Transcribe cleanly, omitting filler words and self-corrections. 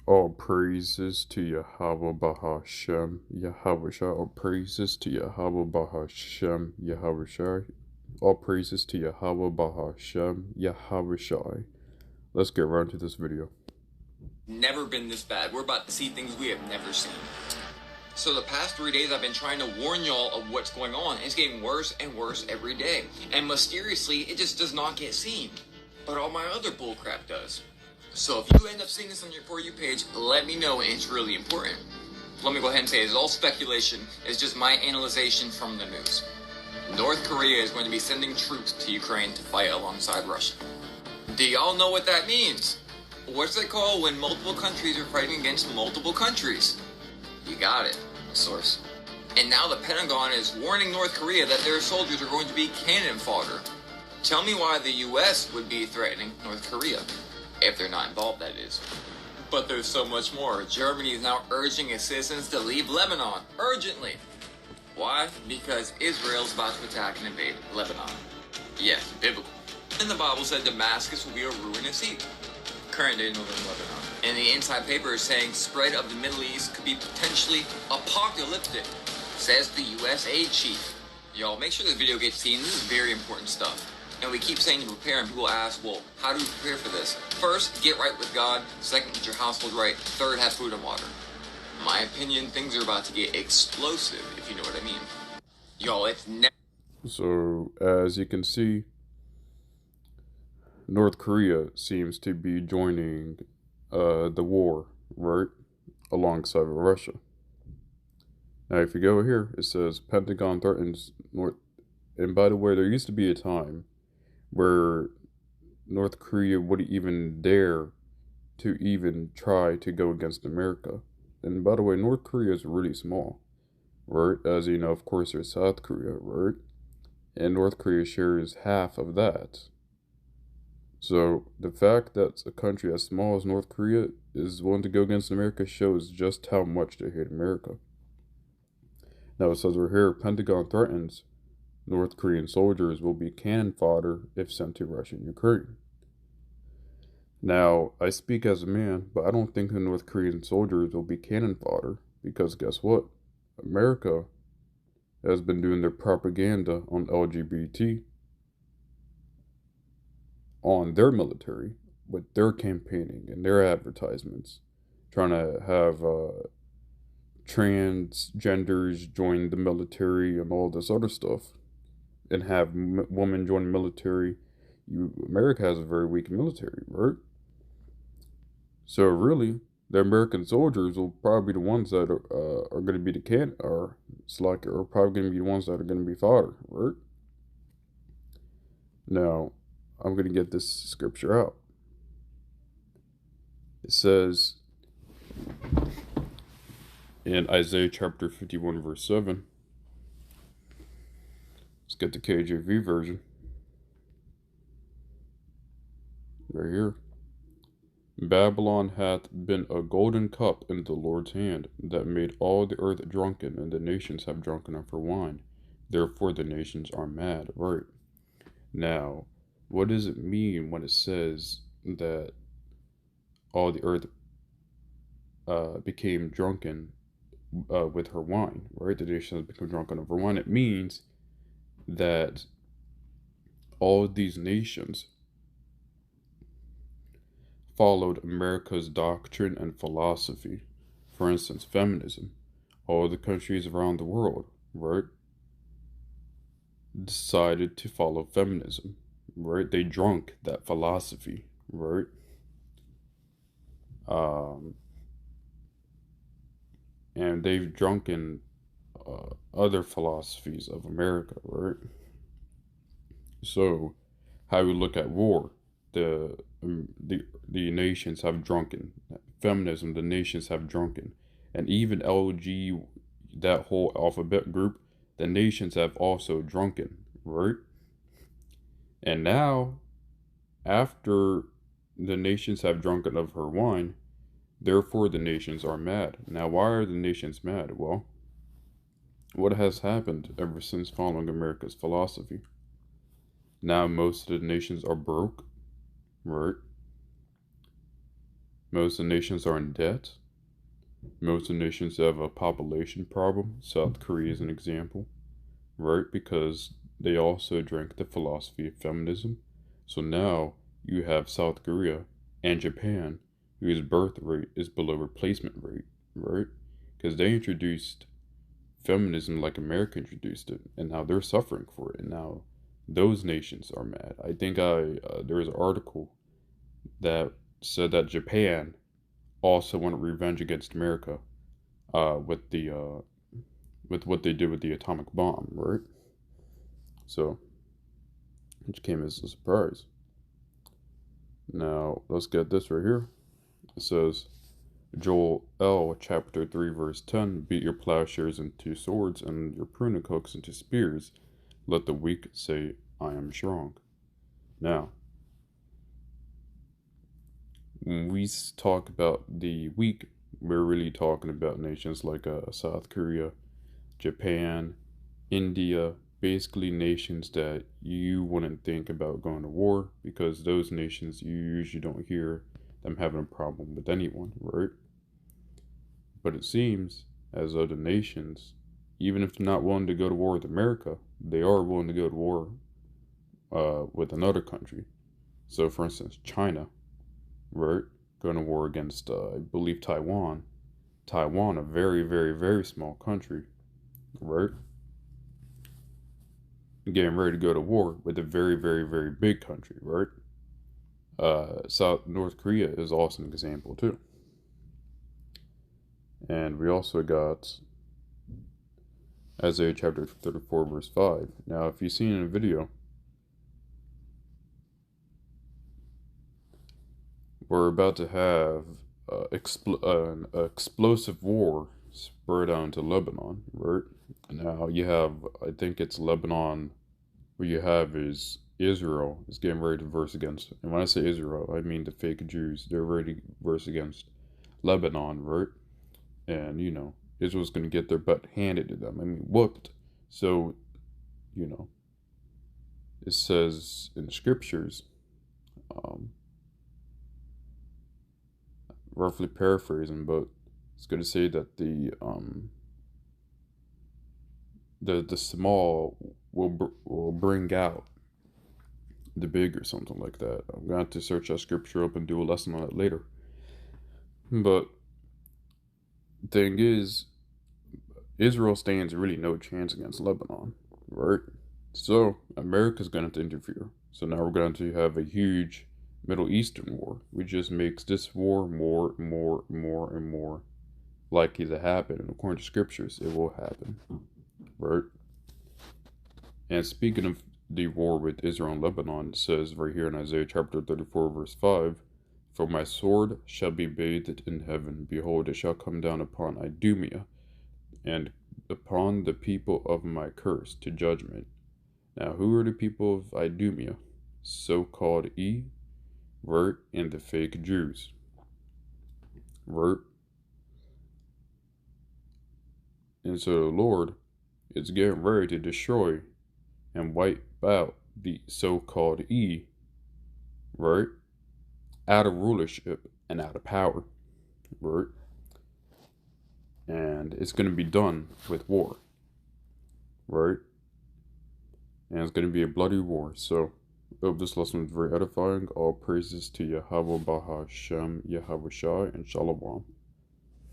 All praises to Yahweh Bahashem, Yahweh Shai. All praises to Yahweh Bahashem, Yahweh Shai. All praises to Yahweh Bahashem, Yahweh Shai. Let's get right into this video. Never been this bad. We're about to see things we have never seen. So the past 3 days I've been trying to warn y'all of what's going on. It's getting worse and worse every day. And mysteriously, it just does not get seen. But all my other bullcrap does. So if you end up seeing this on your For You page, let me know, and it's really important. Let me go ahead and say it's all speculation. It's just my analyzation from the news. North Korea is going to be sending troops to Ukraine to fight alongside Russia. Do y'all know what that means? What's it called when multiple countries are fighting against multiple countries? You got it, source. And now the Pentagon is warning North Korea that their soldiers are going to be cannon fodder. Tell me why the US would be threatening North Korea. If they're not involved, that is. But there's so much more. Germany is now urging its citizens to leave Lebanon, urgently. Why? Because Israel's about to attack and invade Lebanon. Yes, biblical. And the Bible said Damascus will be a ruinous heap. Current day northern Lebanon. And the inside paper is saying spread of the Middle East could be potentially apocalyptic, says the US aid chief. Y'all, make sure this video gets seen. This is very important stuff. And we keep saying to prepare, and people ask, well, how do we prepare for this? First, get right with God. Second, get your household right. Third, have food and water. In my opinion, things are about to get explosive, if you know what I mean. Y'all, it's never... So, as you can see, North Korea seems to be joining the war, right? Alongside of Russia. Now, if you go here, it says Pentagon threatens North... And by the way, there used to be a time where North Korea wouldn't even dare to even try to go against America. And by the way, North Korea is really small, right? As you know, of course, there's South Korea, right? And North Korea shares half of that. So the fact that a country as small as North Korea is willing to go against America shows just how much they hate America. Now it says right here, Pentagon threatens North Korean soldiers will be cannon fodder if sent to Russia and Ukraine. Now, I speak as a man, but I don't think the North Korean soldiers will be cannon fodder, because guess what? America has been doing their propaganda on LGBT on their military with their campaigning and their advertisements, trying to have transgenders join the military and all this other stuff, and have women join the military. America has a very weak military, right? So really, the American soldiers will probably be the ones that are going to be the are probably going to be the ones that are going to be fodder, right? Now, I'm going to get this scripture out. It says in Isaiah chapter 51, verse 7. Let's get the KJV version. Right here. Babylon hath been a golden cup in the Lord's hand, that made all the earth drunken, and the nations have drunken of her wine. Therefore the nations are mad. Right. Now, what does it mean when it says that all the earth became drunken with her wine? Right? The nations have become drunken of her wine. It means that all of these nations followed America's doctrine and philosophy. For instance, feminism. All the countries around the world, right, decided to follow feminism, right? They drunk that philosophy, right? And they've drunken other philosophies of America, right? So, how we look at war, the nations have drunken feminism. The nations have drunken, and even LG, that whole alphabet group, the nations have also drunken, right? And now, after the nations have drunken of her wine, therefore the nations are mad. Now, why are the nations mad? Well, what has happened ever since following America's philosophy? Now most of the nations are broke, right? Most of the nations are in debt. Most of the nations have a population problem. South Korea is an example, right? Because they also drank the philosophy of feminism. So now you have South Korea and Japan, whose birth rate is below replacement rate, right? Because they introduced feminism like America introduced it, and now they're suffering for it. And now those nations are mad. I think there was an article that said that Japan also wanted revenge against America, with the with what they did with the atomic bomb, right? So, which came as a surprise. Now let's get this right here. It says, Joel L. chapter 3 verse 10, beat your plowshares into swords and your pruning hooks into spears. Let the weak say, I am strong. Now, when we talk about the weak, we're really talking about nations like South Korea, Japan, India, basically nations that you wouldn't think about going to war, because those nations you usually don't hear them having a problem with anyone, right? But it seems as other nations, even if they're not willing to go to war with America, they are willing to go to war with another country. So, for instance, China, right, going to war against, I believe, Taiwan. Taiwan, a very, very, very small country, right, getting ready to go to war with a very, very, very big country, right? North Korea is also an example too. And we also got Isaiah chapter 34 verse 5. Now, if you've seen in a video, we're about to have an explosive war spread out into Lebanon, right? Now you have, I think it's Lebanon, what you have is Israel is getting ready to verse against, and when I say Israel, I mean the fake Jews. They're ready to verse against Lebanon, right? And, Israel's going to get their butt handed to them. I mean, whooped. So, it says in the scriptures, roughly paraphrasing, but it's going to say that the small will bring out the big, or something like that. I'm going to have to search that scripture up and do a lesson on it later. But the thing is, Israel stands really no chance against Lebanon, right? So America's going to interfere. So now we're going to have a huge Middle Eastern war, which just makes this war more and more likely to happen. And according to scriptures, it will happen, right? And speaking of the war with Israel and Lebanon, it says right here in Isaiah chapter 34 verse 5, for my sword shall be bathed in heaven. Behold, it shall come down upon Idumea, and upon the people of my curse to judgment. Now, who are the people of Idumea? So-called right, and the fake Jews, right? And so the Lord is getting ready to destroy and wipe out the so-called right, out of rulership and out of power, right? And it's going to be done with war, right? And it's going to be a bloody war. So, I hope this lesson was very edifying. All praises to Yahweh Bahashem, Yahweh Shai, and Shalom.